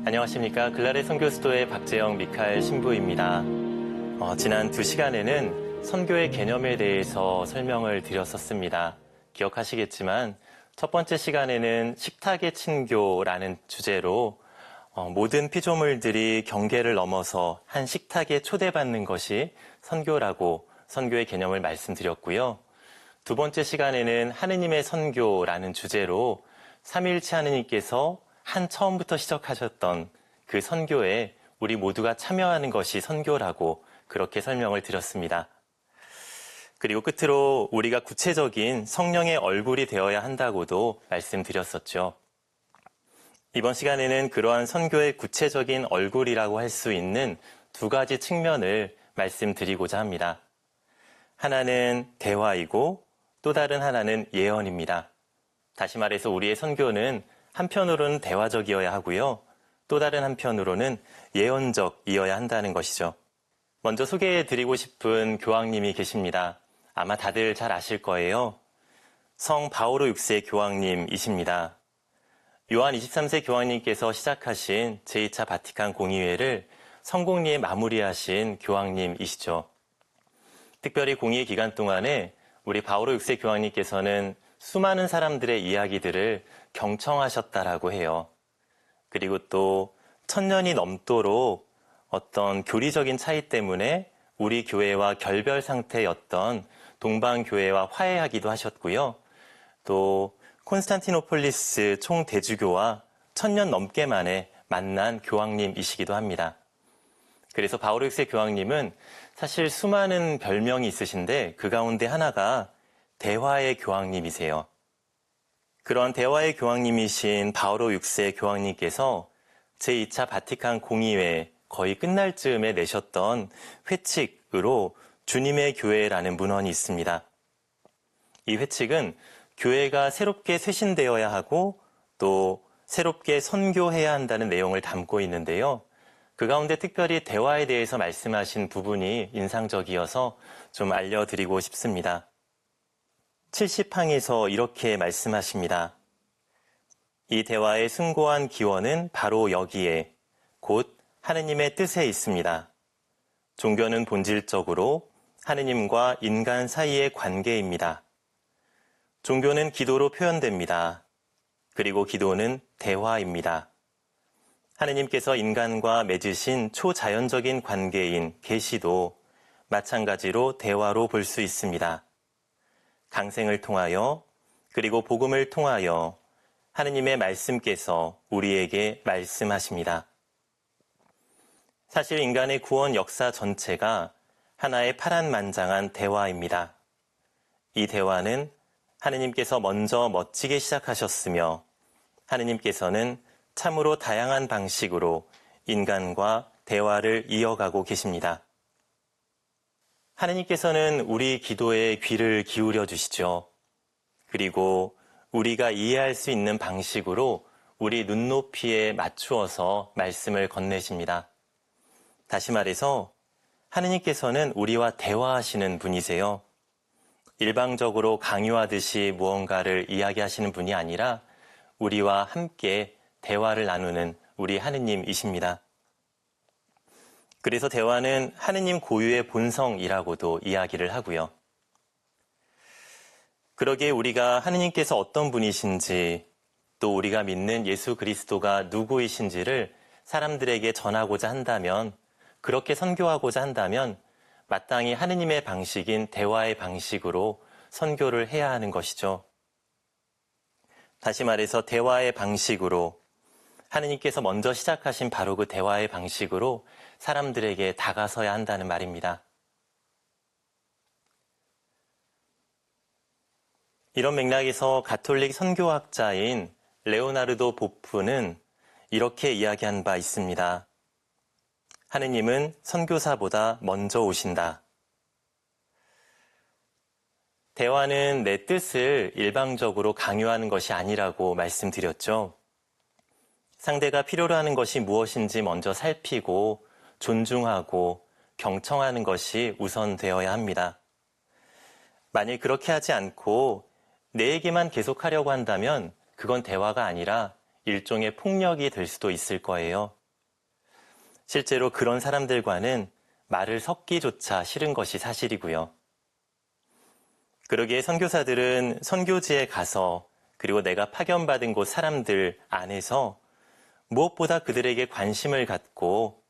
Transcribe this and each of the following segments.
안녕하십니까. 글라레 선교수도의 박재영 미카엘 신부입니다. 지난 2시간에는 선교의 개념에 대해서 설명을 드렸었습니다. 기억하시겠지만 첫 번째 시간에는 식탁의 친교라는 주제로 모든 피조물들이 경계를 넘어서 한 식탁에 초대받는 것이 선교라고 선교의 개념을 말씀드렸고요. 두 번째 시간에는 하느님의 선교라는 주제로 삼위일체 하느님께서 한 처음부터 시작하셨던 그 선교에 우리 모두가 참여하는 것이 선교라고 그렇게 설명을 드렸습니다. 그리고 끝으로 우리가 구체적인 성령의 얼굴이 되어야 한다고도 말씀드렸었죠. 이번 시간에는 그러한 선교의 구체적인 얼굴이라고 할 수 있는 두 가지 측면을 말씀드리고자 합니다. 하나는 대화이고 또 다른 하나는 예언입니다. 다시 말해서 우리의 선교는 한편으로는 대화적이어야 하고요. 또 다른 한편으로는 예언적이어야 한다는 것이죠. 먼저 소개해드리고 싶은 교황님이 계십니다. 아마 다들 잘 아실 거예요. 성 바오로 6세 교황님이십니다. 요한 23세 교황님께서 시작하신 제2차 바티칸 공의회를 성공리에 마무리하신 교황님이시죠. 특별히 공의회 기간 동안에 우리 바오로 6세 교황님께서는 수많은 사람들의 이야기들을 경청하셨다라고 해요. 그리고 또 1000년이 넘도록 어떤 교리적인 차이 때문에 우리 교회와 결별 상태였던 동방교회와 화해하기도 하셨고요. 또 콘스탄티노폴리스 총대주교와 1000년 넘게 만에 만난 교황님이시기도 합니다. 그래서 바오로 6세 교황님은 사실 수많은 별명이 있으신데 그 가운데 하나가 대화의 교황님이세요. 그런 대화의 교황님이신 바오로 6세 교황님께서 제2차 바티칸 공의회 거의 끝날 즈음에 내셨던 회칙으로 주님의 교회라는 문헌이 있습니다. 이 회칙은 교회가 새롭게 쇄신되어야 하고 또 새롭게 선교해야 한다는 내용을 담고 있는데요. 그 가운데 특별히 대화에 대해서 말씀하신 부분이 인상적이어서 좀 알려드리고 싶습니다. 70항에서 이렇게 말씀하십니다. 이 대화의 숭고한 기원은 바로 여기에 곧 하느님의 뜻에 있습니다. 종교는 본질적으로 하느님과 인간 사이의 관계입니다. 종교는 기도로 표현됩니다. 그리고 기도는 대화입니다. 하느님께서 인간과 맺으신 초자연적인 관계인 계시도 마찬가지로 대화로 볼 수 있습니다. 강생을 통하여 그리고 복음을 통하여 하느님의 말씀께서 우리에게 말씀하십니다. 사실 인간의 구원 역사 전체가 하나의 파란만장한 대화입니다. 이 대화는 하느님께서 먼저 멋지게 시작하셨으며 하느님께서는 참으로 다양한 방식으로 인간과 대화를 이어가고 계십니다. 하느님께서는 우리 기도에 귀를 기울여 주시죠. 그리고 우리가 이해할 수 있는 방식으로 우리 눈높이에 맞추어서 말씀을 건네십니다. 다시 말해서 하느님께서는 우리와 대화하시는 분이세요. 일방적으로 강요하듯이 무언가를 이야기하시는 분이 아니라 우리와 함께 대화를 나누는 우리 하느님이십니다. 그래서 대화는 하느님 고유의 본성이라고도 이야기를 하고요. 그러기에 우리가 하느님께서 어떤 분이신지 또 우리가 믿는 예수 그리스도가 누구이신지를 사람들에게 전하고자 한다면 그렇게 선교하고자 한다면 마땅히 하느님의 방식인 대화의 방식으로 선교를 해야 하는 것이죠. 다시 말해서 대화의 방식으로 하느님께서 먼저 시작하신 바로 그 대화의 방식으로 사람들에게 다가서야 한다는 말입니다. 이런 맥락에서 가톨릭 선교학자인 레오나르도 보프는 이렇게 이야기한 바 있습니다. 하느님은 선교사보다 먼저 오신다. 대화는 내 뜻을 일방적으로 강요하는 것이 아니라고 말씀드렸죠. 상대가 필요로 하는 것이 무엇인지 먼저 살피고 존중하고 경청하는 것이 우선되어야 합니다. 만일 그렇게 하지 않고 내 얘기만 계속하려고 한다면 그건 대화가 아니라 일종의 폭력이 될 수도 있을 거예요. 실제로 그런 사람들과는 말을 섞기조차 싫은 것이 사실이고요. 그러기에 선교사들은 선교지에 가서 그리고 내가 파견받은 곳 사람들 안에서 무엇보다 그들에게 관심을 갖고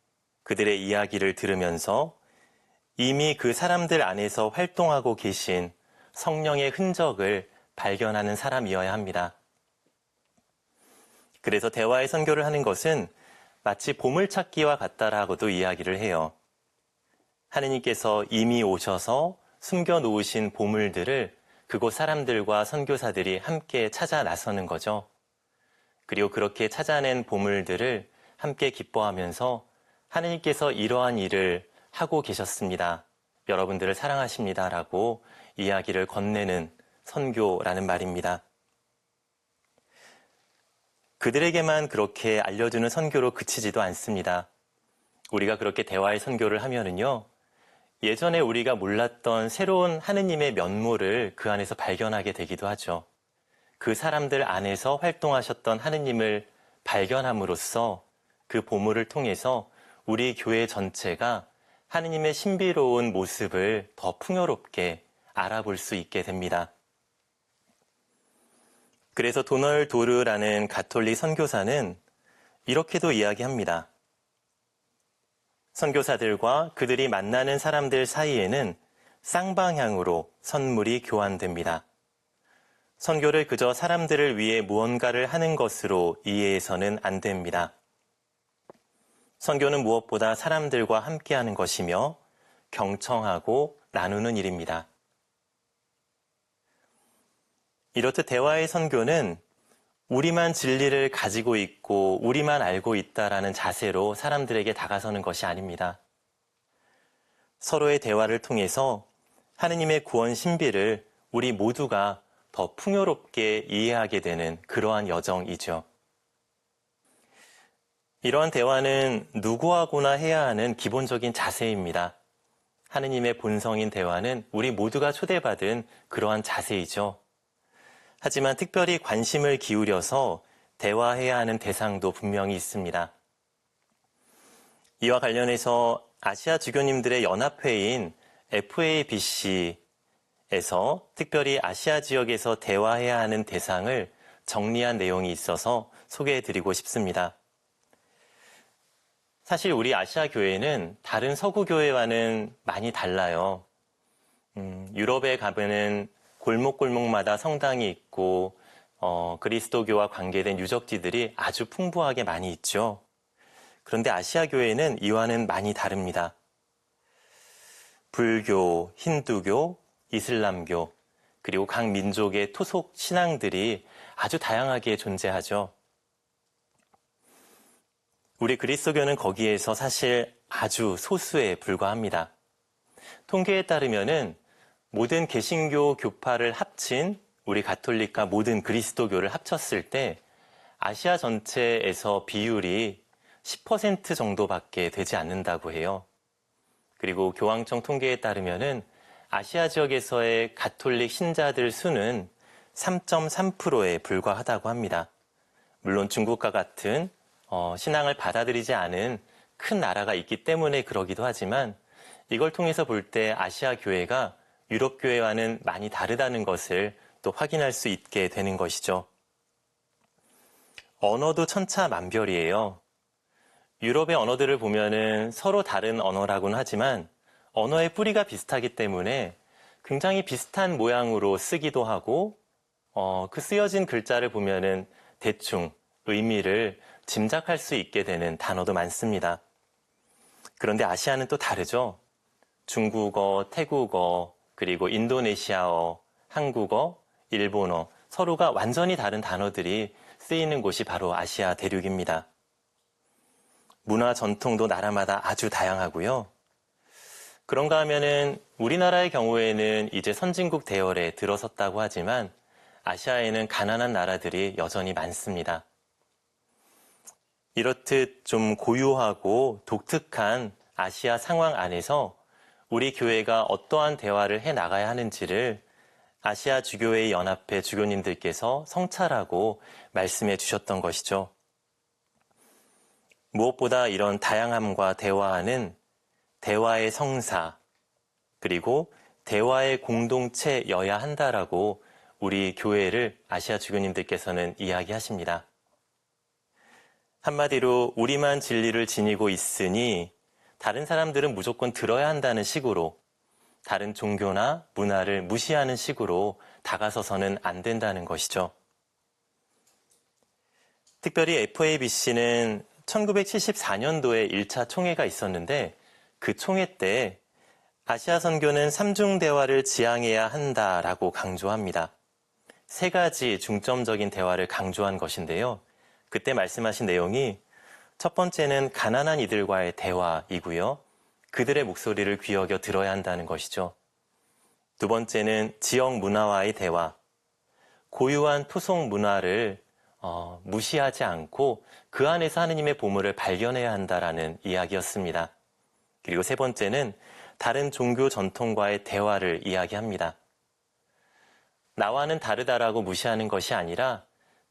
그들의 이야기를 들으면서 이미 그 사람들 안에서 활동하고 계신 성령의 흔적을 발견하는 사람이어야 합니다. 그래서 대화의 선교를 하는 것은 마치 보물찾기와 같다라고도 이야기를 해요. 하느님께서 이미 오셔서 숨겨놓으신 보물들을 그곳 사람들과 선교사들이 함께 찾아 나서는 거죠. 그리고 그렇게 찾아낸 보물들을 함께 기뻐하면서 하느님께서 이러한 일을 하고 계셨습니다. 여러분들을 사랑하십니다. 라고 이야기를 건네는 선교라는 말입니다. 그들에게만 그렇게 알려주는 선교로 그치지도 않습니다. 우리가 그렇게 대화의 선교를 하면은요, 예전에 우리가 몰랐던 새로운 하느님의 면모를 그 안에서 발견하게 되기도 하죠. 그 사람들 안에서 활동하셨던 하느님을 발견함으로써 그 보물을 통해서 우리 교회 전체가 하느님의 신비로운 모습을 더 풍요롭게 알아볼 수 있게 됩니다. 그래서 도널 도르라는 가톨릭 선교사는 이렇게도 이야기합니다. 선교사들과 그들이 만나는 사람들 사이에는 쌍방향으로 선물이 교환됩니다. 선교를 그저 사람들을 위해 무언가를 하는 것으로 이해해서는 안 됩니다. 선교는 무엇보다 사람들과 함께하는 것이며 경청하고 나누는 일입니다. 이렇듯 대화의 선교는 우리만 진리를 가지고 있고 우리만 알고 있다라는 자세로 사람들에게 다가서는 것이 아닙니다. 서로의 대화를 통해서 하느님의 구원 신비를 우리 모두가 더 풍요롭게 이해하게 되는 그러한 여정이죠. 이러한 대화는 누구하고나 해야 하는 기본적인 자세입니다. 하느님의 본성인 대화는 우리 모두가 초대받은 그러한 자세이죠. 하지만 특별히 관심을 기울여서 대화해야 하는 대상도 분명히 있습니다. 이와 관련해서 아시아 주교님들의 연합회인 FABC에서 특별히 아시아 지역에서 대화해야 하는 대상을 정리한 내용이 있어서 소개해드리고 싶습니다. 사실 우리 아시아 교회는 다른 서구 교회와는 많이 달라요. 유럽에 가면은 골목골목마다 성당이 있고 그리스도교와 관계된 유적지들이 아주 풍부하게 많이 있죠. 그런데 아시아 교회는 이와는 많이 다릅니다. 불교, 힌두교, 이슬람교, 그리고 각 민족의 토속 신앙들이 아주 다양하게 존재하죠. 우리 그리스도교는 거기에서 사실 아주 소수에 불과합니다. 통계에 따르면은 모든 개신교 교파를 합친 우리 가톨릭과 모든 그리스도교를 합쳤을 때 아시아 전체에서 비율이 10% 정도밖에 되지 않는다고 해요. 그리고 교황청 통계에 따르면은 아시아 지역에서의 가톨릭 신자들 수는 3.3%에 불과하다고 합니다. 물론 중국과 같은 신앙을 받아들이지 않은 큰 나라가 있기 때문에 그러기도 하지만 이걸 통해서 볼 때 아시아 교회가 유럽 교회와는 많이 다르다는 것을 또 확인할 수 있게 되는 것이죠. 언어도 천차만별이에요. 유럽의 언어들을 보면은 서로 다른 언어라고는 하지만 언어의 뿌리가 비슷하기 때문에 굉장히 비슷한 모양으로 쓰기도 하고 그 쓰여진 글자를 보면은 대충 의미를 짐작할 수 있게 되는 단어도 많습니다. 그런데 아시아는 또 다르죠. 중국어, 태국어, 그리고 인도네시아어, 한국어, 일본어, 서로가 완전히 다른 단어들이 쓰이는 곳이 바로 아시아 대륙입니다. 문화 전통도 나라마다 아주 다양하고요. 그런가 하면은 우리나라의 경우에는 이제 선진국 대열에 들어섰다고 하지만 아시아에는 가난한 나라들이 여전히 많습니다. 이렇듯 좀 고유하고 독특한 아시아 상황 안에서 우리 교회가 어떠한 대화를 해 나가야 하는지를 아시아 주교회 연합회 주교님들께서 성찰하고 말씀해 주셨던 것이죠. 무엇보다 이런 다양함과 대화는 대화의 성사, 그리고 대화의 공동체여야 한다라고 우리 교회를 아시아 주교님들께서는 이야기하십니다. 한마디로 우리만 진리를 지니고 있으니 다른 사람들은 무조건 들어야 한다는 식으로, 다른 종교나 문화를 무시하는 식으로 다가서서는 안 된다는 것이죠. 특별히 FABC는 1974년도에 1차 총회가 있었는데 그 총회 때 아시아 선교는 삼중대화를 지향해야 한다라고 강조합니다. 세 가지 중점적인 대화를 강조한 것인데요. 그때 말씀하신 내용이 첫 번째는 가난한 이들과의 대화이고요. 그들의 목소리를 귀여겨 들어야 한다는 것이죠. 두 번째는 지역 문화와의 대화, 고유한 토속 문화를 무시하지 않고 그 안에서 하느님의 보물을 발견해야 한다라는 이야기였습니다. 그리고 세 번째는 다른 종교 전통과의 대화를 이야기합니다. 나와는 다르다라고 무시하는 것이 아니라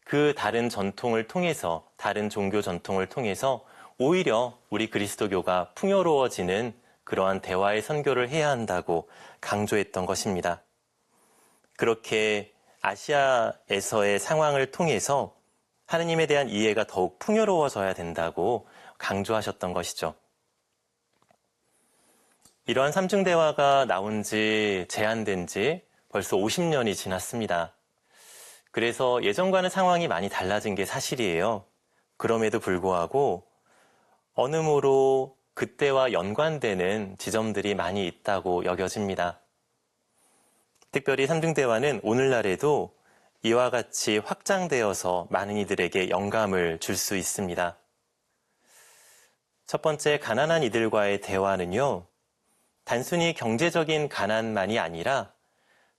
그 다른 전통을 통해서, 다른 종교 전통을 통해서 오히려 우리 그리스도교가 풍요로워지는 그러한 대화의 선교를 해야 한다고 강조했던 것입니다. 그렇게 아시아에서의 상황을 통해서 하느님에 대한 이해가 더욱 풍요로워져야 된다고 강조하셨던 것이죠. 이러한 삼중대화가 나온 지, 제안된 지 벌써 50년이 지났습니다. 그래서 예전과는 상황이 많이 달라진 게 사실이에요. 그럼에도 불구하고 언음으로 그때와 연관되는 지점들이 많이 있다고 여겨집니다. 특별히 삼중대화는 오늘날에도 이와 같이 확장되어서 많은 이들에게 영감을 줄 수 있습니다. 첫 번째, 가난한 이들과의 대화는요, 단순히 경제적인 가난만이 아니라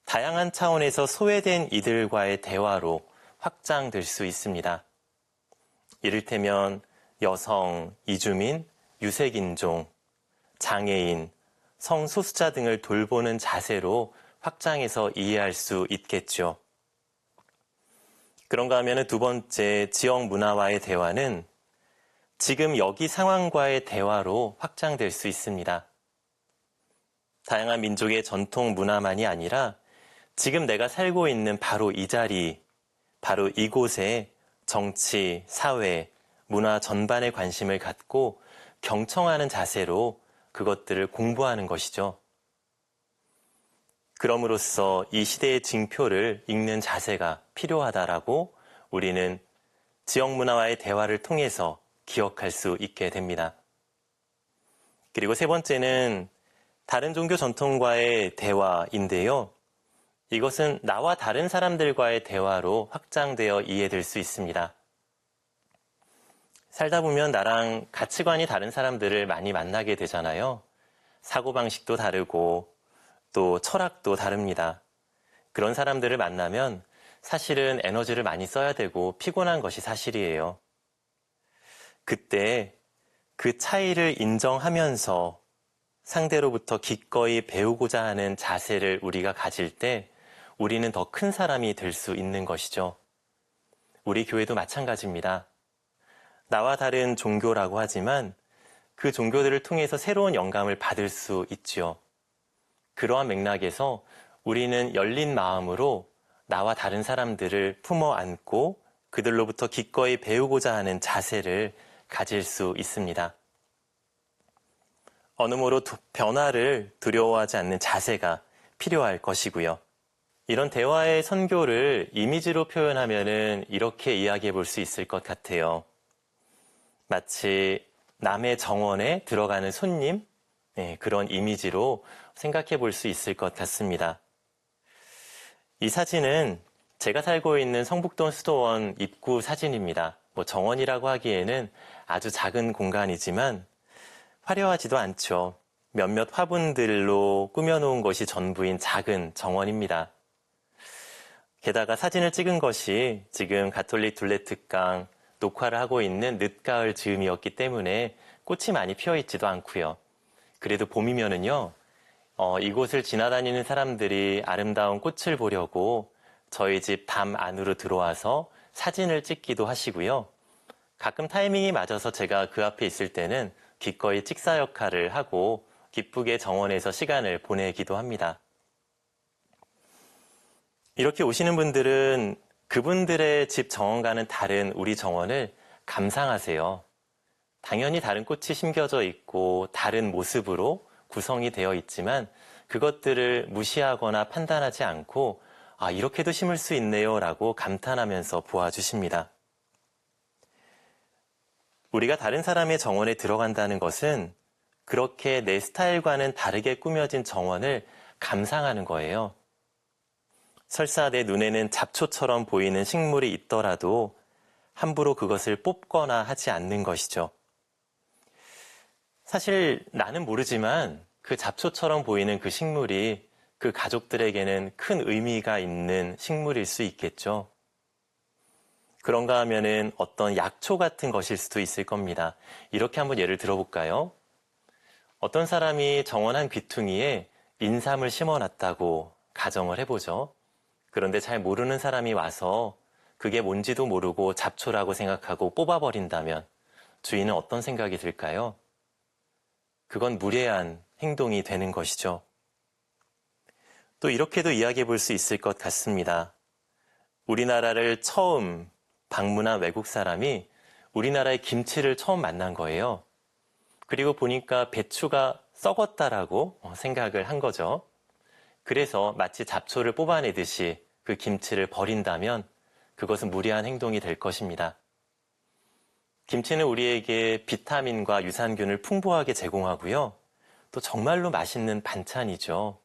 다양한 차원에서 소외된 이들과의 대화로 확장될 수 있습니다. 이를테면 여성, 이주민, 유색인종, 장애인, 성소수자 등을 돌보는 자세로 확장해서 이해할 수 있겠죠. 그런가 하면 두 번째, 지역 문화와의 대화는 지금 여기 상황과의 대화로 확장될 수 있습니다. 다양한 민족의 전통 문화만이 아니라 지금 내가 살고 있는 바로 이 자리, 바로 이곳에 정치, 사회, 문화 전반에 관심을 갖고 경청하는 자세로 그것들을 공부하는 것이죠. 그럼으로써 이 시대의 징표를 읽는 자세가 필요하다라고 우리는 지역 문화와의 대화를 통해서 기억할 수 있게 됩니다. 그리고 세 번째는 다른 종교 전통과의 대화인데요. 이것은 나와 다른 사람들과의 대화로 확장되어 이해될 수 있습니다. 살다 보면 나랑 가치관이 다른 사람들을 많이 만나게 되잖아요. 사고방식도 다르고 또 철학도 다릅니다. 그런 사람들을 만나면 사실은 에너지를 많이 써야 되고 피곤한 것이 사실이에요. 그때 그 차이를 인정하면서 상대로부터 기꺼이 배우고자 하는 자세를 우리가 가질 때 우리는 더 큰 사람이 될 수 있는 것이죠. 우리 교회도 마찬가지입니다. 나와 다른 종교라고 하지만 그 종교들을 통해서 새로운 영감을 받을 수 있지요. 그러한 맥락에서 우리는 열린 마음으로 나와 다른 사람들을 품어 안고 그들로부터 기꺼이 배우고자 하는 자세를 가질 수 있습니다. 언음으로 변화를 두려워하지 않는 자세가 필요할 것이고요. 이런 대화의 선교를 이미지로 표현하면은 이렇게 이야기해 볼 수 있을 것 같아요. 마치 남의 정원에 들어가는 손님, 그런 이미지로 생각해 볼 수 있을 것 같습니다. 이 사진은 제가 살고 있는 성북동 수도원 입구 사진입니다. 정원이라고 하기에는 아주 작은 공간이지만 화려하지도 않죠. 몇몇 화분들로 꾸며놓은 것이 전부인 작은 정원입니다. 게다가 사진을 찍은 것이 지금 가톨릭 둘레특강 녹화를 하고 있는 늦가을 즈음이었기 때문에 꽃이 많이 피어 있지도 않고요. 그래도 봄이면은요, 이곳을 지나다니는 사람들이 아름다운 꽃을 보려고 저희 집 담 안으로 들어와서 사진을 찍기도 하시고요. 가끔 타이밍이 맞아서 제가 그 앞에 있을 때는 기꺼이 찍사 역할을 하고 기쁘게 정원에서 시간을 보내기도 합니다. 이렇게 오시는 분들은 그분들의 집 정원과는 다른 우리 정원을 감상하세요. 당연히 다른 꽃이 심겨져 있고 다른 모습으로 구성이 되어 있지만 그것들을 무시하거나 판단하지 않고 이렇게도 심을 수 있네요 라고 감탄하면서 보아주십니다. 우리가 다른 사람의 정원에 들어간다는 것은 그렇게 내 스타일과는 다르게 꾸며진 정원을 감상하는 거예요. 설사 내 눈에는 잡초처럼 보이는 식물이 있더라도 함부로 그것을 뽑거나 하지 않는 것이죠. 사실 나는 모르지만 그 잡초처럼 보이는 그 식물이 그 가족들에게는 큰 의미가 있는 식물일 수 있겠죠. 그런가 하면은 어떤 약초 같은 것일 수도 있을 겁니다. 이렇게 한번 예를 들어볼까요? 어떤 사람이 정원 한 귀퉁이에 인삼을 심어놨다고 가정을 해보죠. 그런데 잘 모르는 사람이 와서 그게 뭔지도 모르고 잡초라고 생각하고 뽑아버린다면 주인은 어떤 생각이 들까요? 그건 무례한 행동이 되는 것이죠. 또 이렇게도 이야기해 볼 수 있을 것 같습니다. 우리나라를 처음 방문한 외국 사람이 우리나라의 김치를 처음 만난 거예요. 그리고 보니까 배추가 썩었다라고 생각을 한 거죠. 그래서 마치 잡초를 뽑아내듯이 그 김치를 버린다면 그것은 무리한 행동이 될 것입니다. 김치는 우리에게 비타민과 유산균을 풍부하게 제공하고요. 또 정말로 맛있는 반찬이죠.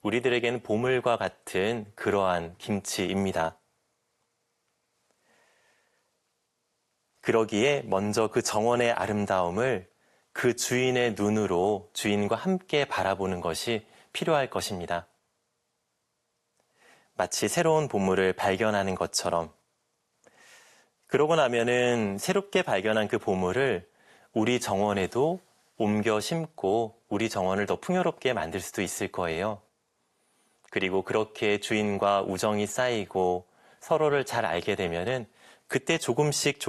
우리들에게는 보물과 같은 그러한 김치입니다. 그러기에 먼저 그 정원의 아름다움을 그 주인의 눈으로 주인과 함께 바라보는 것이 필요할 것입니다. 마치 새로운 보물을 발견하는 것처럼. 그러고 나면은 새롭게 발견한 그 보물을 우리 정원에도 옮겨 심고 우리 정원을 더 풍요롭게 만들 수도 있을 거예요. 그리고 그렇게 주인과 우정이 쌓이고 서로를 잘 알게 되면은 그때 조금씩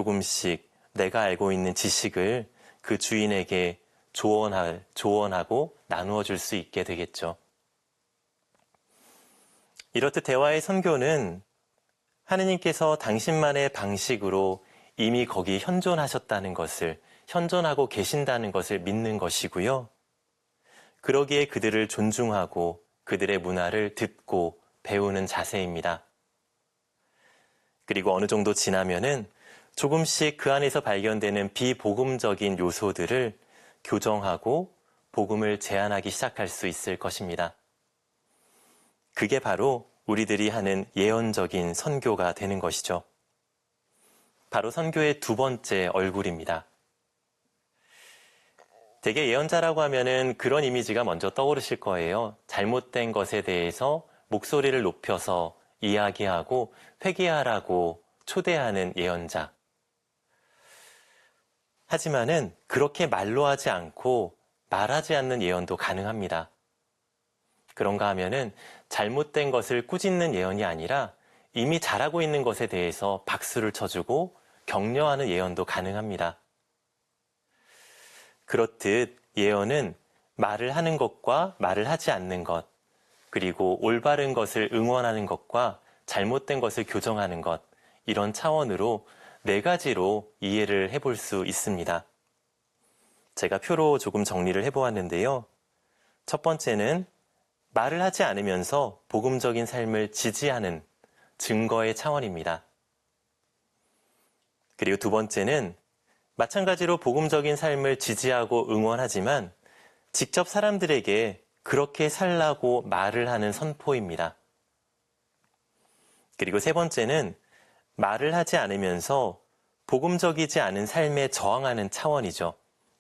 내가 알고 있는 지식을 그 주인에게 조언하고 나누어 줄 수 있게 되겠죠. 이렇듯 대화의 선교는 하느님께서 당신만의 방식으로 이미 거기 현존하셨다는 것을, 현존하고 계신다는 것을 믿는 것이고요. 그러기에 그들을 존중하고 그들의 문화를 듣고 배우는 자세입니다. 그리고 어느 정도 지나면은 조금씩 그 안에서 발견되는 비복음적인 요소들을 교정하고 복음을 제안하기 시작할 수 있을 것입니다. 그게 바로 우리들이 하는 예언적인 선교가 되는 것이죠. 바로 선교의 두 번째 얼굴입니다. 대개 예언자라고 하면은 그런 이미지가 먼저 떠오르실 거예요. 잘못된 것에 대해서 목소리를 높여서 이야기하고 회개하라고 초대하는 예언자. 하지만은 그렇게 말로 하지 않고 말하지 않는 예언도 가능합니다. 그런가 하면은 잘못된 것을 꾸짖는 예언이 아니라 이미 잘하고 있는 것에 대해서 박수를 쳐주고 격려하는 예언도 가능합니다. 그렇듯 예언은 말을 하는 것과 말을 하지 않는 것, 그리고 올바른 것을 응원하는 것과 잘못된 것을 교정하는 것, 이런 차원으로 네 가지로 이해를 해볼 수 있습니다. 제가 표로 조금 정리를 해보았는데요. 첫 번째는 말을 하지 않으면서 복음적인 삶을 지지하는 증거의 차원입니다. 그리고 두 번째는 마찬가지로 복음적인 삶을 지지하고 응원하지만 직접 사람들에게 그렇게 살라고 말을 하는 선포입니다. 그리고 세 번째는 말을 하지 않으면서 복음적이지 않은 삶에 저항하는 차원이죠.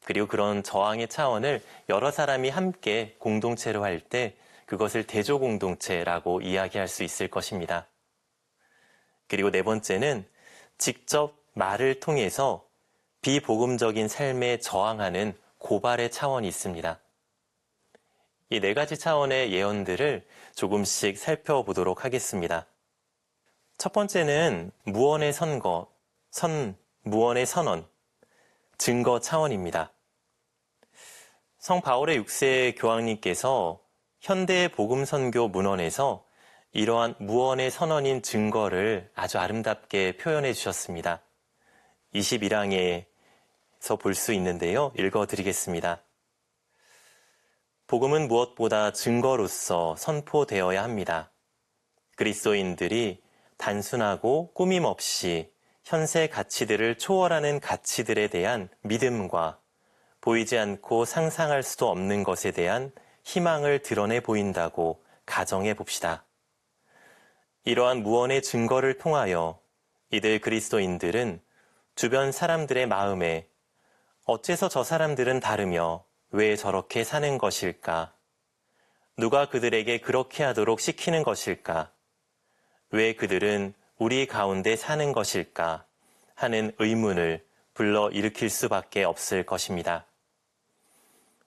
그리고 그런 저항의 차원을 여러 사람이 함께 공동체로 할 때 그것을 대조공동체라고 이야기할 수 있을 것입니다. 그리고 네 번째는 직접 말을 통해서 비복음적인 삶에 저항하는 고발의 차원이 있습니다. 이 네 가지 차원의 예언들을 조금씩 살펴보도록 하겠습니다. 첫 번째는 무언의 선거, 무언의 선언, 증거 차원입니다. 성 바울의 6세 교황님께서 현대의 복음 선교 문헌에서 이러한 무언의 선언인 증거를 아주 아름답게 표현해 주셨습니다. 21항에서 볼 수 있는데요. 읽어드리겠습니다. 복음은 무엇보다 증거로서 선포되어야 합니다. 그리스도인들이 단순하고 꾸밈 없이 현세 가치들을 초월하는 가치들에 대한 믿음과 보이지 않고 상상할 수도 없는 것에 대한 희망을 드러내 보인다고 가정해 봅시다. 이러한 무언의 증거를 통하여 이들 그리스도인들은 주변 사람들의 마음에 어째서 저 사람들은 다르며 왜 저렇게 사는 것일까? 누가 그들에게 그렇게 하도록 시키는 것일까? 왜 그들은 우리 가운데 사는 것일까? 하는 의문을 불러 일으킬 수밖에 없을 것입니다.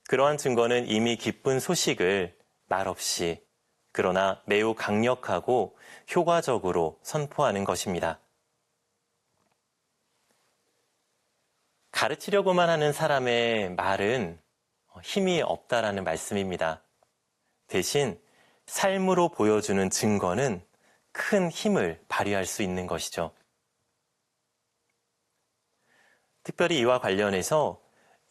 그러한 증거는 이미 기쁜 소식을 말없이 그러나 매우 강력하고 효과적으로 선포하는 것입니다. 가르치려고만 하는 사람의 말은 힘이 없다라는 말씀입니다. 대신 삶으로 보여주는 증거는 큰 힘을 발휘할 수 있는 것이죠. 특별히 이와 관련해서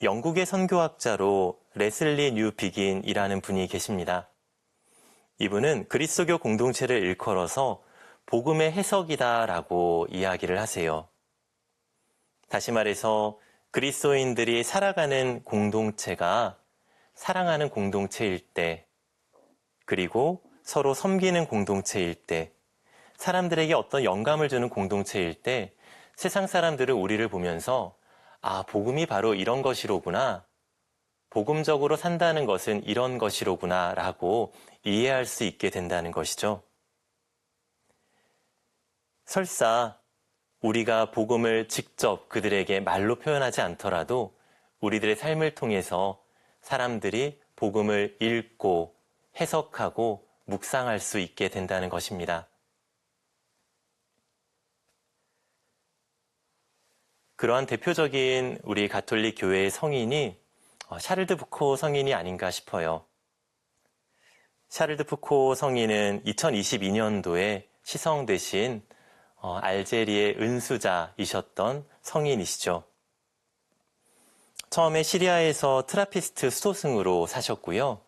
영국의 선교학자로 레슬리 뉴 비긴이라는 분이 계십니다. 이분은 그리스도교 공동체를 일컬어서 복음의 해석이다라고 이야기를 하세요. 다시 말해서 그리스도인들이 살아가는 공동체가 사랑하는 공동체일 때, 그리고 서로 섬기는 공동체일 때, 사람들에게 어떤 영감을 주는 공동체일 때 세상 사람들은 우리를 보면서 아, 복음이 바로 이런 것이로구나. 복음적으로 산다는 것은 이런 것이로구나 라고 이해할 수 있게 된다는 것이죠. 설사 우리가 복음을 직접 그들에게 말로 표현하지 않더라도 우리들의 삶을 통해서 사람들이 복음을 읽고 해석하고 묵상할 수 있게 된다는 것입니다. 그러한 대표적인 우리 가톨릭 교회의 성인이 샤를드 부코 성인이 아닌가 싶어요. 샤를드 부코 성인은 2022년도에 시성되신 알제리의 은수자이셨던 성인이시죠. 처음에 시리아에서 트라피스트 수도승으로 사셨고요.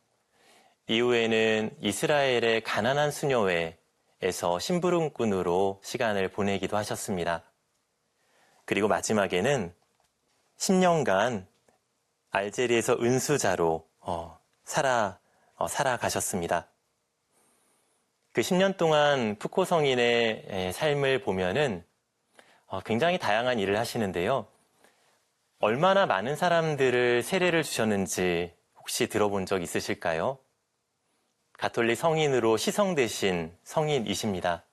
이후에는 이스라엘의 가난한 수녀회에서 심부름꾼으로 시간을 보내기도 하셨습니다. 그리고 마지막에는 10년간 알제리에서 은수자로 살아가셨습니다. 그 10년 동안 푸코 성인의 삶을 보면은 굉장히 다양한 일을 하시는데요. 얼마나 많은 사람들을 세례를 주셨는지 혹시 들어본 적 있으실까요? 가톨릭 성인으로 시성되신 성인이십니다.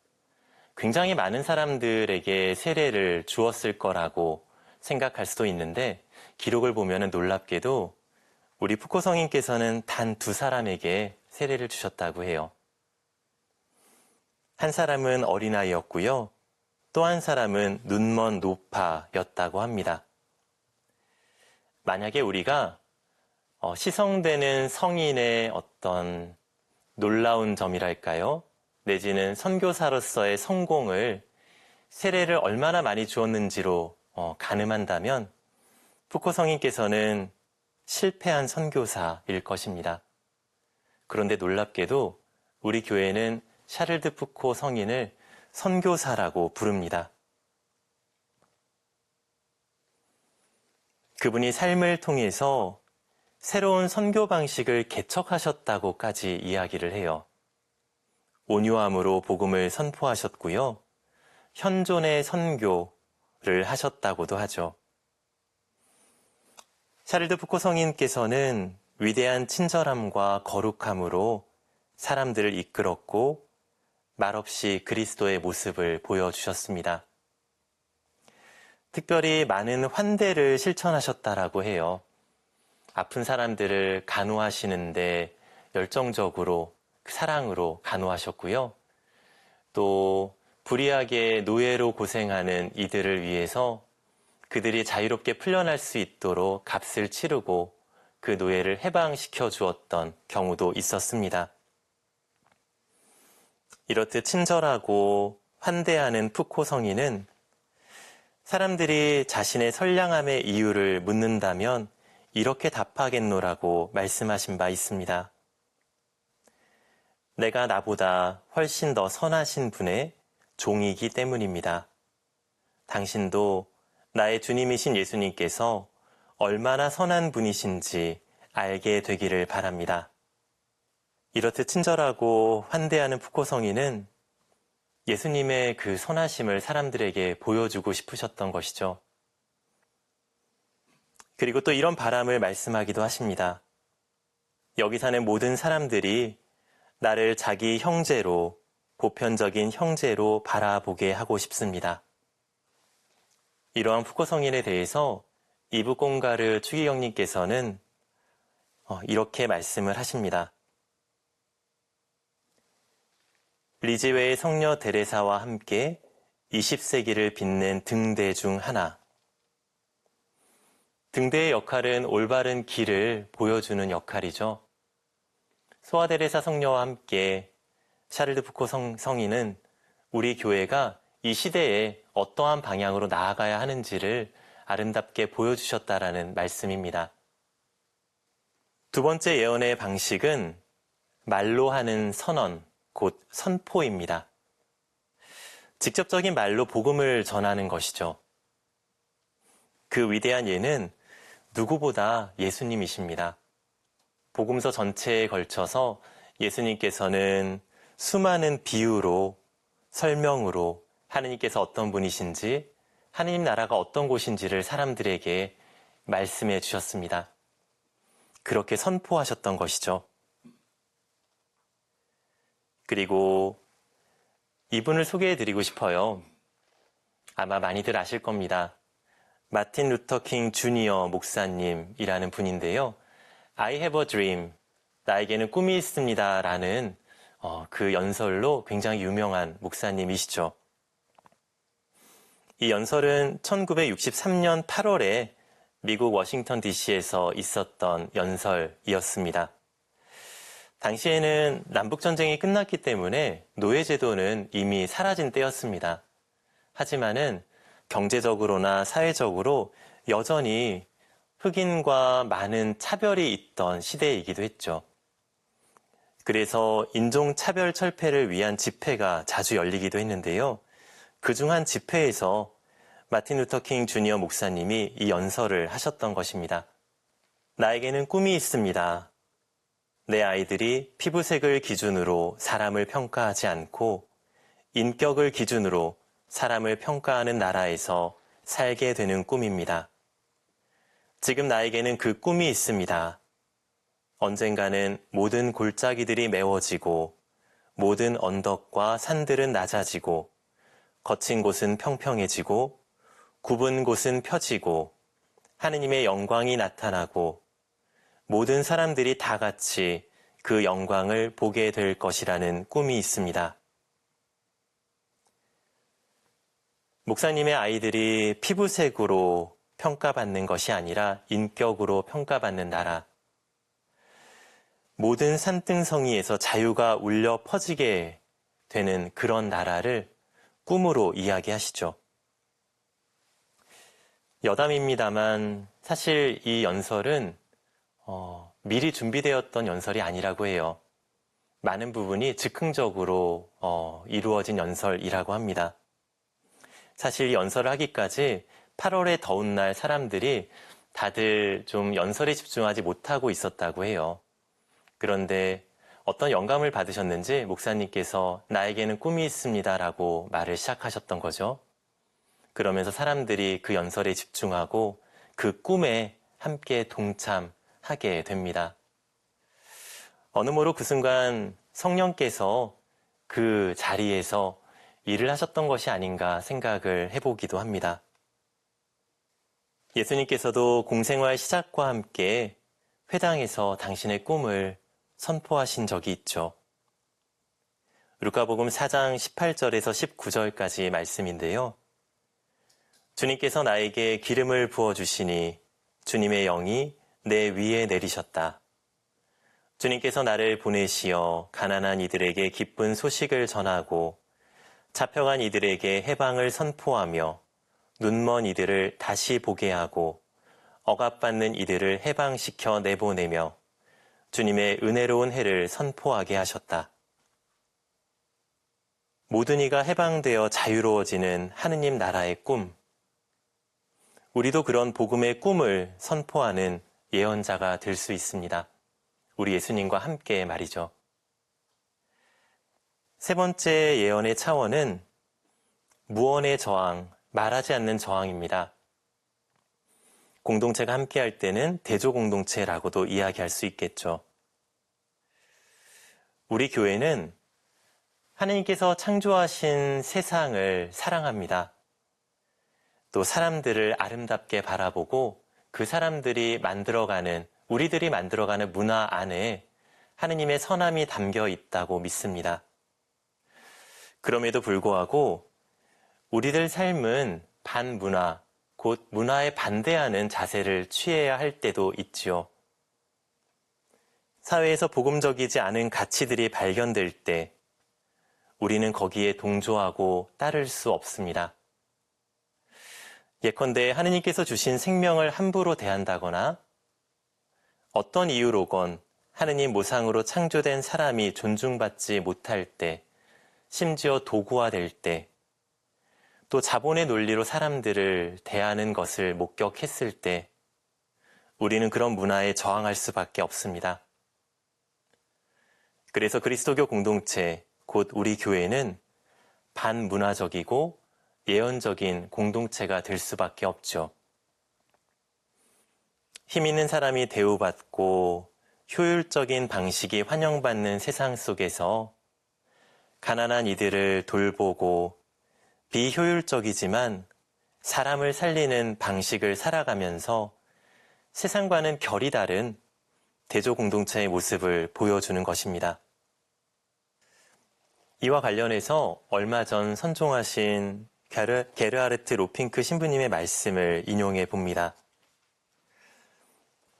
굉장히 많은 사람들에게 세례를 주었을 거라고 생각할 수도 있는데 기록을 보면 놀랍게도 우리 푸코 성인께서는 단 2사람에게 세례를 주셨다고 해요. 한 사람은 어린아이였고요. 또 한 사람은 눈먼 노파였다고 합니다. 만약에 우리가 시성되는 성인의 어떤 놀라운 점이랄까요? 내지는 선교사로서의 성공을 세례를 얼마나 많이 주었는지로 가늠한다면 푸코 성인께서는 실패한 선교사일 것입니다. 그런데 놀랍게도 우리 교회는 샤를드 푸코 성인을 선교사라고 부릅니다. 그분이 삶을 통해서 새로운 선교 방식을 개척하셨다고까지 이야기를 해요. 온유함으로 복음을 선포하셨고요. 현존의 선교를 하셨다고도 하죠. 샤를드 푸코 성인께서는 위대한 친절함과 거룩함으로 사람들을 이끌었고 말없이 그리스도의 모습을 보여주셨습니다. 특별히 많은 환대를 실천하셨다라고 해요. 아픈 사람들을 간호하시는데 열정적으로 사랑으로 간호하셨고요. 또 불의하게 노예로 고생하는 이들을 위해서 그들이 자유롭게 풀려날 수 있도록 값을 치르고 그 노예를 해방시켜 주었던 경우도 있었습니다. 이렇듯 친절하고 환대하는 푸코 성인은 사람들이 자신의 선량함의 이유를 묻는다면 이렇게 답하겠노라고 말씀하신 바 있습니다. 내가 나보다 훨씬 더 선하신 분의 종이기 때문입니다. 당신도 나의 주님이신 예수님께서 얼마나 선한 분이신지 알게 되기를 바랍니다. 이렇듯 친절하고 환대하는 푸코 성인은 예수님의 그 선하심을 사람들에게 보여주고 싶으셨던 것이죠. 그리고 또 이런 바람을 말씀하기도 하십니다. 여기 사는 모든 사람들이 나를 자기 형제로, 보편적인 형제로 바라보게 하고 싶습니다. 이러한 푸코 성인에 대해서 이브공가르 추기경님께서는 이렇게 말씀을 하십니다. 리즈웨의 성녀 데레사와 함께 20세기를 빛낸 등대 중 하나. 등대의 역할은 올바른 길을 보여주는 역할이죠. 소아데레사 성녀와 함께 샤를드 푸코 성인은 우리 교회가 이 시대에 어떠한 방향으로 나아가야 하는지를 아름답게 보여주셨다라는 말씀입니다. 두 번째 예언의 방식은 말로 하는 선언, 곧 선포입니다. 직접적인 말로 복음을 전하는 것이죠. 그 위대한 예는 누구보다 예수님이십니다. 복음서 전체에 걸쳐서 예수님께서는 수많은 비유로, 설명으로 하느님께서 어떤 분이신지, 하느님 나라가 어떤 곳인지를 사람들에게 말씀해 주셨습니다. 그렇게 선포하셨던 것이죠. 그리고 이분을 소개해 드리고 싶어요. 아마 많이들 아실 겁니다. 마틴 루터 킹 주니어 목사님이라는 분인데요. I have a dream, 나에게는 꿈이 있습니다 라는 그 연설로 굉장히 유명한 목사님이시죠. 이 연설은 1963년 8월에 미국 워싱턴 DC에서 있었던 연설이었습니다. 당시에는 남북전쟁이 끝났기 때문에 노예제도는 이미 사라진 때였습니다. 하지만은 경제적으로나 사회적으로 여전히 흑인과 많은 차별이 있던 시대이기도 했죠. 그래서 인종차별 철폐를 위한 집회가 자주 열리기도 했는데요. 그중 한 집회에서 마틴 루터 킹 주니어 목사님이 이 연설을 하셨던 것입니다. 나에게는 꿈이 있습니다. 내 아이들이 피부색을 기준으로 사람을 평가하지 않고 인격을 기준으로 사람을 평가하는 나라에서 살게 되는 꿈입니다. 지금 나에게는 그 꿈이 있습니다. 언젠가는 모든 골짜기들이 메워지고 모든 언덕과 산들은 낮아지고 거친 곳은 평평해지고 굽은 곳은 펴지고 하느님의 영광이 나타나고 모든 사람들이 다 같이 그 영광을 보게 될 것이라는 꿈이 있습니다. 목사님의 아이들이 피부색으로 평가받는 것이 아니라 인격으로 평가받는 나라. 모든 산등성이에서 자유가 울려 퍼지게 되는 그런 나라를 꿈으로 이야기하시죠. 여담입니다만 사실 이 연설은 미리 준비되었던 연설이 아니라고 해요. 많은 부분이 즉흥적으로 이루어진 연설이라고 합니다. 사실 이 연설을 하기까지 8월의 더운 날 사람들이 다들 좀 연설에 집중하지 못하고 있었다고 해요. 그런데 어떤 영감을 받으셨는지 목사님께서 나에게는 꿈이 있습니다라고 말을 시작하셨던 거죠. 그러면서 사람들이 그 연설에 집중하고 그 꿈에 함께 동참하게 됩니다. 어느 모로 그 순간 성령께서 그 자리에서 일을 하셨던 것이 아닌가 생각을 해보기도 합니다. 예수님께서도 공생활 시작과 함께 회당에서 당신의 꿈을 선포하신 적이 있죠. 루카복음 4장 18절에서 19절까지 말씀인데요. 주님께서 나에게 기름을 부어주시니 주님의 영이 내 위에 내리셨다. 주님께서 나를 보내시어 가난한 이들에게 기쁜 소식을 전하고 잡혀간 이들에게 해방을 선포하며 눈먼 이들을 다시 보게 하고 억압받는 이들을 해방시켜 내보내며 주님의 은혜로운 해를 선포하게 하셨다. 모든 이가 해방되어 자유로워지는 하느님 나라의 꿈. 우리도 그런 복음의 꿈을 선포하는 예언자가 될 수 있습니다. 우리 예수님과 함께 말이죠. 세 번째 예언의 차원은 무언의 저항, 말하지 않는 저항입니다. 공동체가 함께할 때는 대조공동체라고도 이야기할 수 있겠죠. 우리 교회는 하느님께서 창조하신 세상을 사랑합니다. 또 사람들을 아름답게 바라보고 그 사람들이 만들어가는, 우리들이 만들어가는 문화 안에 하느님의 선함이 담겨 있다고 믿습니다. 그럼에도 불구하고 우리들 삶은 반문화, 곧 문화에 반대하는 자세를 취해야 할 때도 있지요. 사회에서 복음적이지 않은 가치들이 발견될 때 우리는 거기에 동조하고 따를 수 없습니다. 예컨대 하느님께서 주신 생명을 함부로 대한다거나 어떤 이유로건 하느님 모상으로 창조된 사람이 존중받지 못할 때, 심지어 도구화될 때, 또 자본의 논리로 사람들을 대하는 것을 목격했을 때 우리는 그런 문화에 저항할 수밖에 없습니다. 그래서 그리스도교 공동체, 곧 우리 교회는 반문화적이고 예언적인 공동체가 될 수밖에 없죠. 힘 있는 사람이 대우받고 효율적인 방식이 환영받는 세상 속에서 가난한 이들을 돌보고 비효율적이지만 사람을 살리는 방식을 살아가면서 세상과는 결이 다른 대조 공동체의 모습을 보여주는 것입니다. 이와 관련해서 얼마 전 선종하신 게르하르트 로핑크 신부님의 말씀을 인용해 봅니다.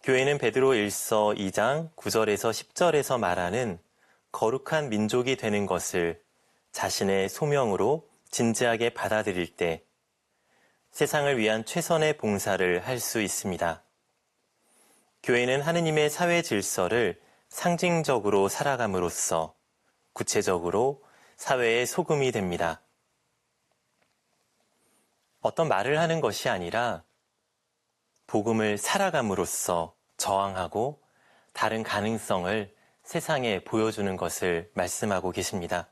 교회는 베드로 1서 2장 9절에서 10절에서 말하는 거룩한 민족이 되는 것을 자신의 소명으로 진지하게 받아들일 때 세상을 위한 최선의 봉사를 할 수 있습니다. 교회는 하느님의 사회 질서를 상징적으로 살아감으로써 구체적으로 사회의 소금이 됩니다. 어떤 말을 하는 것이 아니라 복음을 살아감으로써 저항하고 다른 가능성을 세상에 보여주는 것을 말씀하고 계십니다.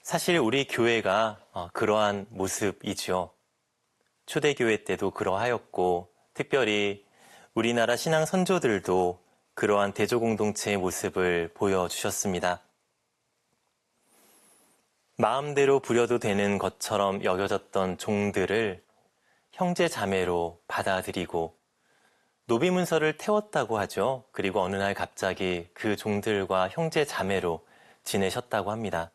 사실 우리 교회가 그러한 모습이죠. 초대교회 때도 그러하였고 특별히 우리나라 신앙 선조들도 그러한 대조공동체의 모습을 보여주셨습니다. 마음대로 부려도 되는 것처럼 여겨졌던 종들을 형제 자매로 받아들이고 노비문서를 태웠다고 하죠. 그리고 어느 날 갑자기 그 종들과 형제 자매로 지내셨다고 합니다.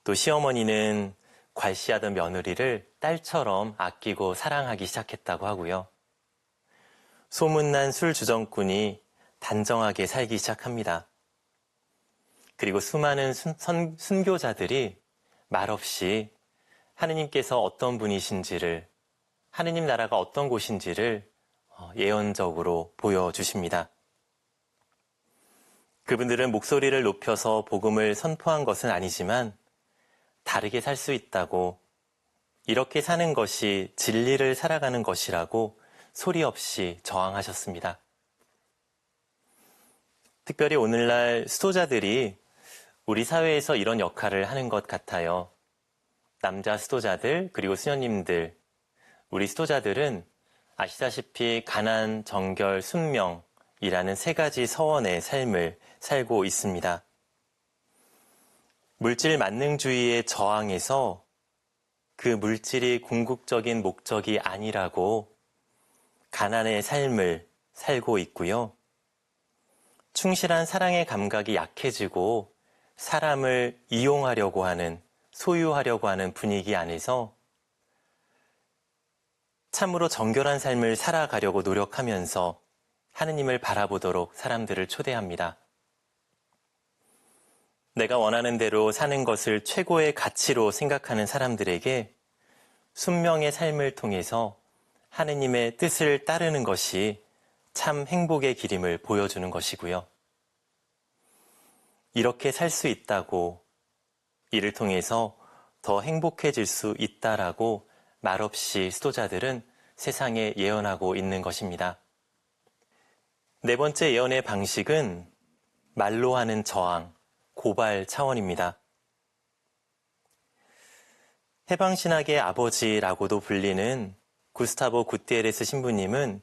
또 시어머니는 괄시하던 며느리를 딸처럼 아끼고 사랑하기 시작했다고 하고요. 소문난 술주정꾼이 단정하게 살기 시작합니다. 그리고 수많은 순교자들이 말없이 하느님께서 어떤 분이신지를, 하느님 나라가 어떤 곳인지를 예언적으로 보여주십니다. 그분들은 목소리를 높여서 복음을 선포한 것은 아니지만 다르게 살 수 있다고, 이렇게 사는 것이 진리를 살아가는 것이라고 소리 없이 저항하셨습니다. 특별히 오늘날 수도자들이 우리 사회에서 이런 역할을 하는 것 같아요. 남자 수도자들 그리고 수녀님들, 우리 수도자들은 아시다시피 가난, 정결, 순명이라는 세 가지 서원의 삶을 살고 있습니다. 물질 만능주의에 저항해서 그 물질이 궁극적인 목적이 아니라고 가난의 삶을 살고 있고요. 충실한 사랑의 감각이 약해지고 사람을 이용하려고 하는, 소유하려고 하는 분위기 안에서 참으로 정결한 삶을 살아가려고 노력하면서 하느님을 바라보도록 사람들을 초대합니다. 내가 원하는 대로 사는 것을 최고의 가치로 생각하는 사람들에게 순명의 삶을 통해서 하느님의 뜻을 따르는 것이 참 행복의 길임을 보여주는 것이고요. 이렇게 살 수 있다고, 이를 통해서 더 행복해질 수 있다라고 말없이 수도자들은 세상에 예언하고 있는 것입니다. 네 번째 예언의 방식은 말로 하는 저항, 고발 차원입니다. 해방신학의 아버지라고도 불리는 구스타보 구티에레스 신부님은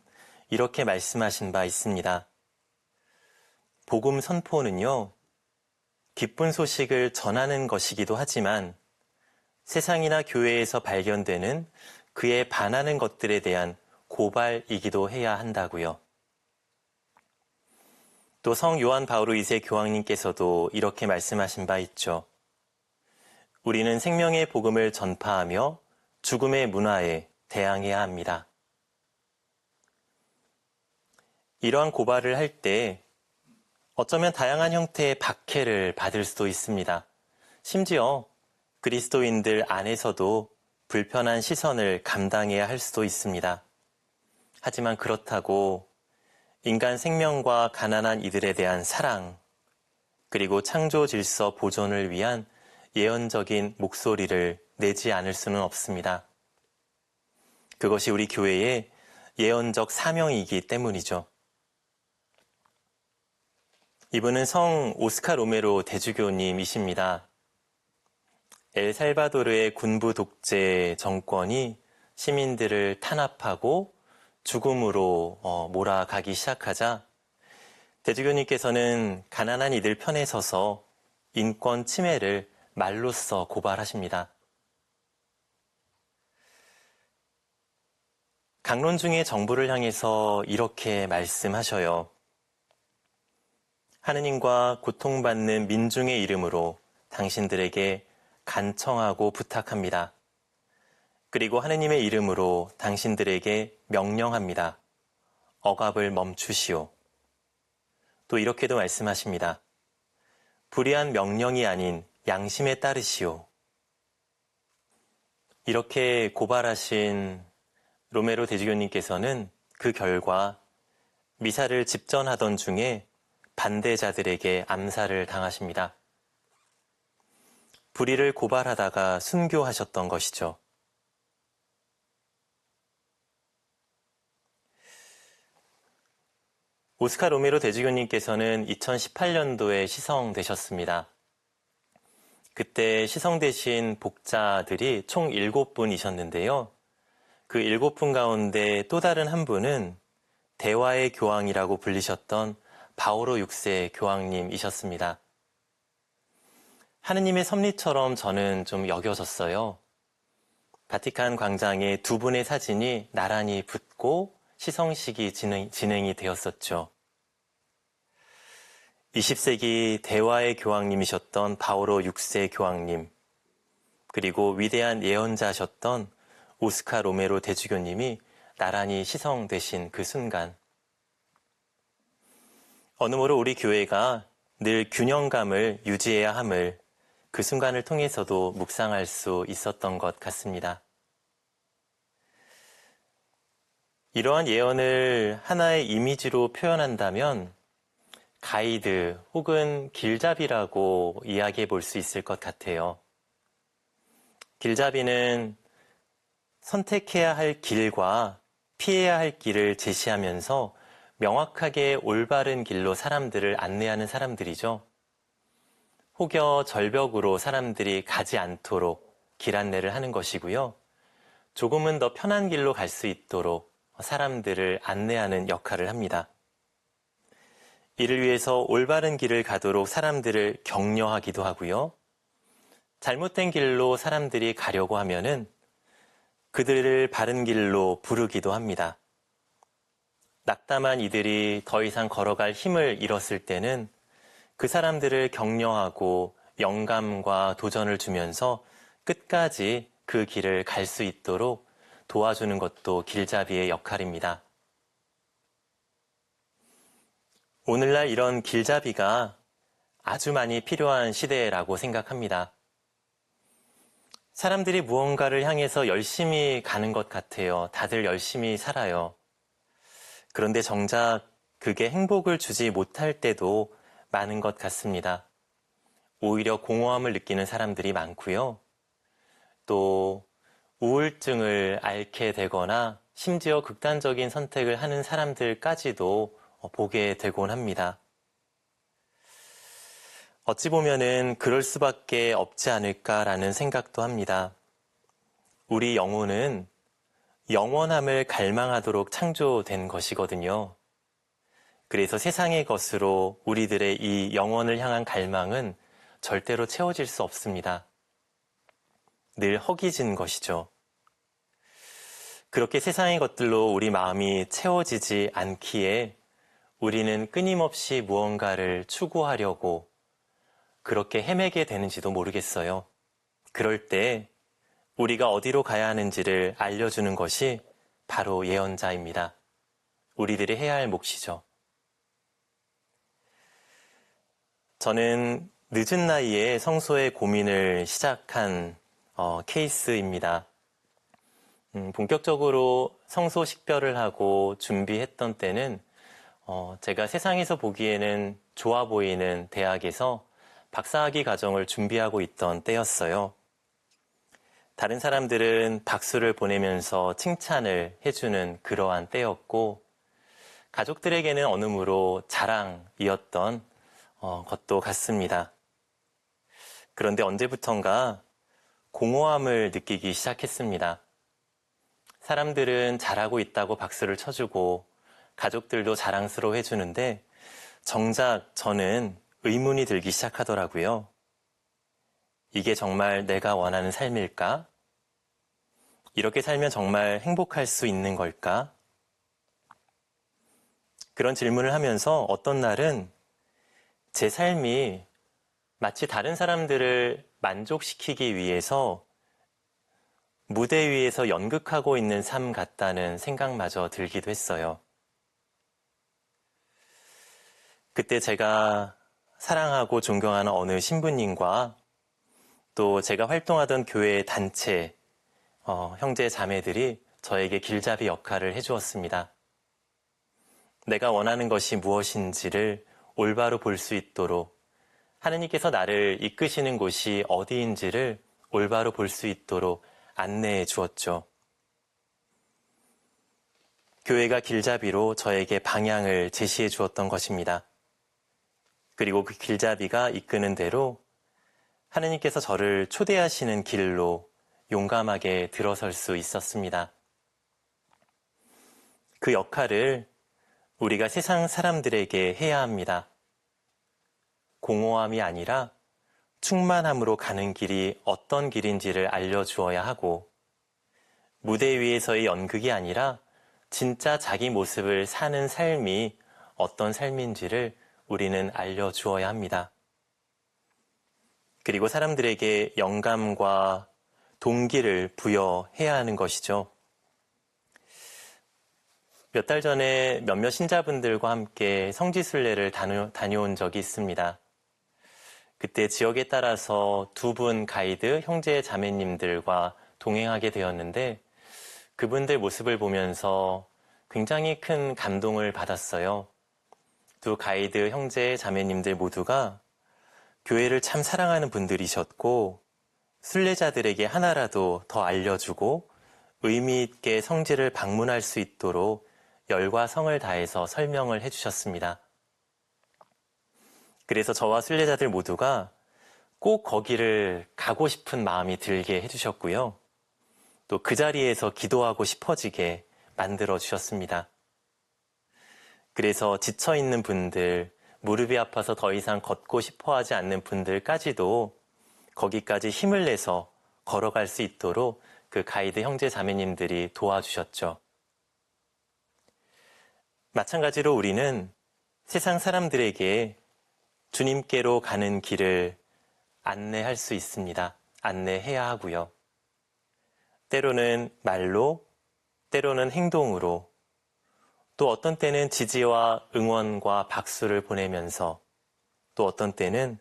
이렇게 말씀하신 바 있습니다. 복음 선포는요, 기쁜 소식을 전하는 것이기도 하지만 세상이나 교회에서 발견되는 그에 반하는 것들에 대한 고발이기도 해야 한다고요. 또 성 요한 바오로 2세 교황님께서도 이렇게 말씀하신 바 있죠. 우리는 생명의 복음을 전파하며 죽음의 문화에 대항해야 합니다. 이러한 고발을 할 때 어쩌면 다양한 형태의 박해를 받을 수도 있습니다. 심지어 그리스도인들 안에서도 불편한 시선을 감당해야 할 수도 있습니다. 하지만 그렇다고 인간 생명과 가난한 이들에 대한 사랑, 그리고 창조 질서 보존을 위한 예언적인 목소리를 내지 않을 수는 없습니다. 그것이 우리 교회의 예언적 사명이기 때문이죠. 이분은 성 오스카 로메로 대주교님이십니다. 엘살바도르의 군부 독재 정권이 시민들을 탄압하고 죽음으로 몰아가기 시작하자 대주교님께서는 가난한 이들 편에 서서 인권 침해를 말로써 고발하십니다. 강론 중에 정부를 향해서 이렇게 말씀하셔요. 하느님과 고통받는 민중의 이름으로 당신들에게 간청하고 부탁합니다. 그리고 하느님의 이름으로 당신들에게 명령합니다. 억압을 멈추시오. 또 이렇게도 말씀하십니다. 불의한 명령이 아닌 양심에 따르시오. 이렇게 고발하신 로메로 대주교님께서는 그 결과 미사를 집전하던 중에 반대자들에게 암살을 당하십니다. 불의를 고발하다가 순교하셨던 것이죠. 오스카 로메로 대주교님께서는 2018년도에 시성되셨습니다. 그때 시성되신 복자들이 총 7분이셨는데요. 그 7분 가운데 또 다른 한 분은 대화의 교황이라고 불리셨던 바오로 6세 교황님이셨습니다. 하느님의 섭리처럼 저는 좀 여겨졌어요. 바티칸 광장에 두 분의 사진이 나란히 붙고 시성식이 진행이 되었었죠. 20세기 대화의 교황님이셨던 바오로 6세 교황님, 그리고 위대한 예언자셨던 오스카 로메로 대주교님이 나란히 시성되신 그 순간, 어느 모로 우리 교회가 늘 균형감을 유지해야 함을 그 순간을 통해서도 묵상할 수 있었던 것 같습니다. 이러한 예언을 하나의 이미지로 표현한다면 가이드 혹은 길잡이라고 이야기해 볼 수 있을 것 같아요. 길잡이는 선택해야 할 길과 피해야 할 길을 제시하면서 명확하게 올바른 길로 사람들을 안내하는 사람들이죠. 혹여 절벽으로 사람들이 가지 않도록 길 안내를 하는 것이고요. 조금은 더 편한 길로 갈 수 있도록 사람들을 안내하는 역할을 합니다. 이를 위해서 올바른 길을 가도록 사람들을 격려하기도 하고요. 잘못된 길로 사람들이 가려고 하면은 그들을 바른 길로 부르기도 합니다. 낙담한 이들이 더 이상 걸어갈 힘을 잃었을 때는 그 사람들을 격려하고 영감과 도전을 주면서 끝까지 그 길을 갈 수 있도록 도와주는 것도 길잡이의 역할입니다. 오늘날 이런 길잡이가 아주 많이 필요한 시대라고 생각합니다. 사람들이 무언가를 향해서 열심히 가는 것 같아요. 다들 열심히 살아요. 그런데 정작 그게 행복을 주지 못할 때도 많은 것 같습니다. 오히려 공허함을 느끼는 사람들이 많고요. 또 우울증을 앓게 되거나 심지어 극단적인 선택을 하는 사람들까지도 보게 되곤 합니다. 어찌 보면은 그럴 수밖에 없지 않을까라는 생각도 합니다. 우리 영혼은 영원함을 갈망하도록 창조된 것이거든요. 그래서 세상의 것으로 우리들의 이 영혼을 향한 갈망은 절대로 채워질 수 없습니다. 늘 허기진 것이죠. 그렇게 세상의 것들로 우리 마음이 채워지지 않기에 우리는 끊임없이 무언가를 추구하려고 그렇게 헤매게 되는지도 모르겠어요. 그럴 때 우리가 어디로 가야 하는지를 알려주는 것이 바로 예언자입니다. 우리들이 해야 할 몫이죠. 저는 늦은 나이에 성소의 고민을 시작한 케이스입니다. 본격적으로 성소 식별을 하고 준비했던 때는 제가 세상에서 보기에는 좋아 보이는 대학에서 박사학위 과정을 준비하고 있던 때였어요. 다른 사람들은 박수를 보내면서 칭찬을 해주는 그러한 때였고, 가족들에게는 어느므로 자랑이었던 것도 같습니다. 그런데 언제부턴가 공허함을 느끼기 시작했습니다. 사람들은 잘하고 있다고 박수를 쳐주고 가족들도 자랑스러워 해주는데 정작 저는 의문이 들기 시작하더라고요. 이게 정말 내가 원하는 삶일까? 이렇게 살면 정말 행복할 수 있는 걸까? 그런 질문을 하면서 어떤 날은 제 삶이 마치 다른 사람들을 만족시키기 위해서 무대 위에서 연극하고 있는 삶 같다는 생각마저 들기도 했어요. 그때 제가 사랑하고 존경하는 어느 신부님과 또 제가 활동하던 교회 단체 형제 자매들이 저에게 길잡이 역할을 해주었습니다. 내가 원하는 것이 무엇인지를 올바로 볼 수 있도록 하느님께서 나를 이끄시는 곳이 어디인지를 올바로 볼 수 있도록 안내해 주었죠. 교회가 길잡이로 저에게 방향을 제시해 주었던 것입니다. 그리고 그 길잡이가 이끄는 대로 하느님께서 저를 초대하시는 길로 용감하게 들어설 수 있었습니다. 그 역할을 우리가 세상 사람들에게 해야 합니다. 공허함이 아니라 충만함으로 가는 길이 어떤 길인지를 알려주어야 하고, 무대 위에서의 연극이 아니라 진짜 자기 모습을 사는 삶이 어떤 삶인지를 우리는 알려주어야 합니다. 그리고 사람들에게 영감과 동기를 부여해야 하는 것이죠. 몇 달 전에 몇몇 신자분들과 함께 성지순례를 다녀온 적이 있습니다. 그때 지역에 따라서 두 분 가이드 형제 자매님들과 동행하게 되었는데 그분들 모습을 보면서 굉장히 큰 감동을 받았어요. 두 가이드 형제 자매님들 모두가 교회를 참 사랑하는 분들이셨고 순례자들에게 하나라도 더 알려주고 의미 있게 성지를 방문할 수 있도록 열과 성을 다해서 설명을 해주셨습니다. 그래서 저와 순례자들 모두가 꼭 거기를 가고 싶은 마음이 들게 해주셨고요. 또 그 자리에서 기도하고 싶어지게 만들어 주셨습니다. 그래서 지쳐있는 분들, 무릎이 아파서 더 이상 걷고 싶어 하지 않는 분들까지도 거기까지 힘을 내서 걸어갈 수 있도록 그 가이드 형제 자매님들이 도와주셨죠. 마찬가지로 우리는 세상 사람들에게 주님께로 가는 길을 안내할 수 있습니다. 안내해야 하고요. 때로는 말로, 때로는 행동으로, 또 어떤 때는 지지와 응원과 박수를 보내면서, 또 어떤 때는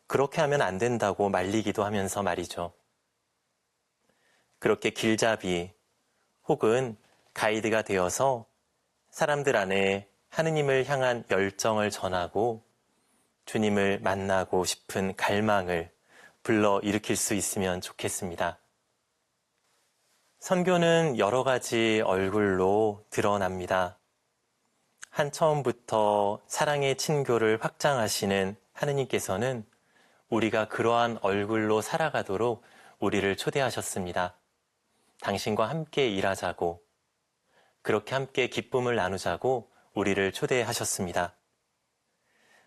그렇게 하면 안 된다고 말리기도 하면서 말이죠. 그렇게 길잡이 혹은 가이드가 되어서 사람들 안에 하느님을 향한 열정을 전하고 주님을 만나고 싶은 갈망을 불러일으킬 수 있으면 좋겠습니다. 선교는 여러 가지 얼굴로 드러납니다. 한 처음부터 사랑의 친교를 확장하시는 하느님께서는 우리가 그러한 얼굴로 살아가도록 우리를 초대하셨습니다. 당신과 함께 일하자고, 그렇게 함께 기쁨을 나누자고 우리를 초대하셨습니다.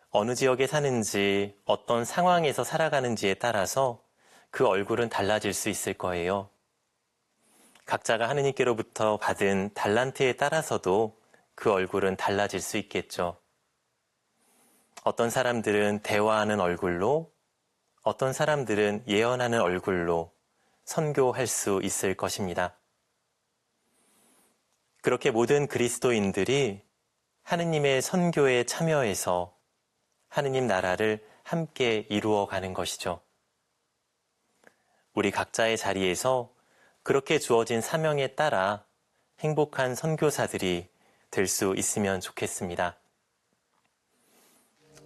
어느 지역에 사는지, 어떤 상황에서 살아가는지에 따라서 그 얼굴은 달라질 수 있을 거예요. 각자가 하느님께로부터 받은 달란트에 따라서도 그 얼굴은 달라질 수 있겠죠. 어떤 사람들은 대화하는 얼굴로, 어떤 사람들은 예언하는 얼굴로 선교할 수 있을 것입니다. 그렇게 모든 그리스도인들이 하느님의 선교에 참여해서 하느님 나라를 함께 이루어가는 것이죠. 우리 각자의 자리에서 그렇게 주어진 사명에 따라 행복한 선교사들이 될 수 있으면 좋겠습니다.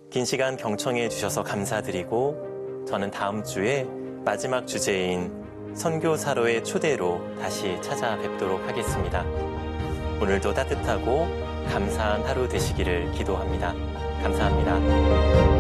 긴 시간 경청해 주셔서 감사드리고 저는 다음 주에 마지막 주제인 선교사로의 초대로 다시 찾아뵙도록 하겠습니다. 오늘도 따뜻하고 감사한 하루 되시기를 기도합니다. 감사합니다.